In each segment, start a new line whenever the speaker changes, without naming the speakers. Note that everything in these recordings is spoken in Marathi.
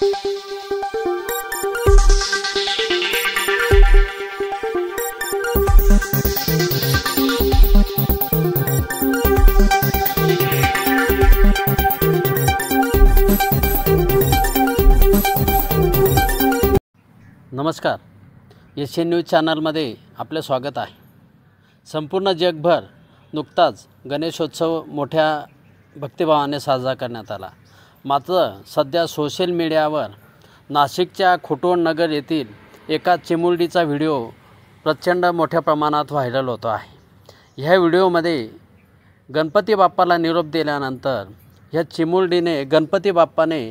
नमस्कार, एशियन न्यूज चॅनलमध्ये आपले स्वागत आहे। संपूर्ण जगभर नुकताच गणेशोत्सव मोठ्या भक्तिभावाने साजरा करण्यात आला। मात्र सध्या सोशल मीडियावर नाशिकच्या खोटवण नगर येथील एका चिमुरडीचा व्हिडिओ प्रचंड मोठ्या प्रमाणात व्हायरल होतो आहे। ह्या व्हिडिओमध्ये गणपती बाप्पाला निरोप दिल्यानंतर ह्या चिमुरडीने गणपती बाप्पाने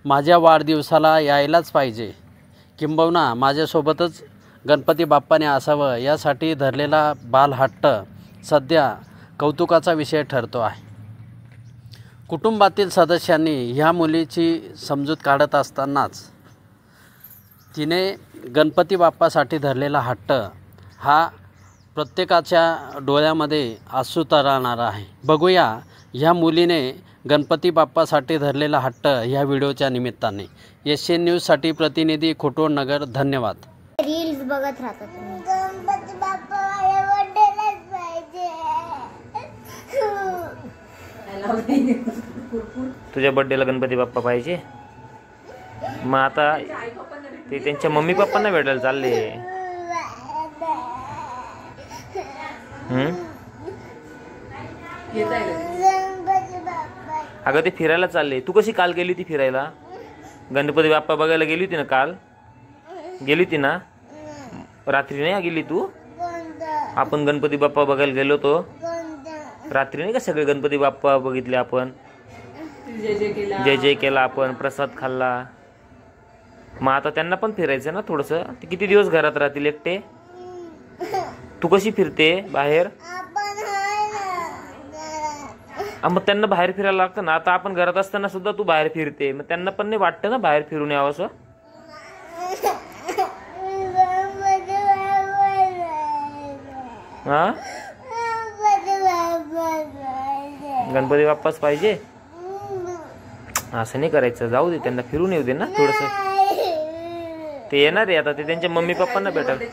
माझ्या वाढदिवसाला यायलाच पाहिजे, किंबहुना माझ्यासोबतच गणपती बाप्पाने असावं यासाठी धरलेला बालहट्ट सध्या कौतुकाचा विषय ठरतो आहे। कुटुंबातील सदस्यांनी ह्या मुलीची समजूत काढत असतानाच तिने गणपती बाप्पासाठी धरलेला हट्ट हा प्रत्येकाच्या डोळ्यामध्ये आसू तरळणारा आहे। बघूया ह्या मुलीने गणपती बाप्पासाठी धरलेला हट्ट ह्या व्हिडिओच्या निमित्ताने। एशियन न्यूजसाठी प्रतिनिधी खोटवण नगर। धन्यवाद।
रील्स बघत राहतात तुम्ही। गणपती बाप्पा माझ्या बर्थडेलाच पाहिजे।
तुझ्या बर्थडेला गणपती बाप्पा पाहिजे? मग आता ते त्यांच्या मम्मी पप्पांना भेटायला चालले। अगं ते फिरायला चालले। तू कशी काल गेली होती फिरायला? गणपती बाप्पा बघायला गेली होती ना काल? गेली होती ना? रात्री नाही गेली तू? आपण गणपती बाप्पा बघायला गेलो होतो रात्री, नाही का? सगळे गणपती बाप्पा बघितले आपण, जय जय केला आपण, प्रसाद खाल्ला। मग आता त्यांना पण फिरायचं ना थोडंसं। ते किती दिवस घरात राहतील एकटे? तू कशी फिरते बाहेर? मग त्यांना बाहेर फिरायला लागतं ना। आता आपण घरात असताना सुद्धा तू बाहेर फिरते, मग त्यांना पण नाही वाटतं ना बाहेर फिरून यावं असं? हा, गणपती बाप्पाच पाहिजे असं नाही करायचं। जाऊ दे, त्यांना फिरून येऊ दे ना थोडंसं। ते येणार आहे आता, ते त्यांच्या मम्मी पप्पांना भेटायला।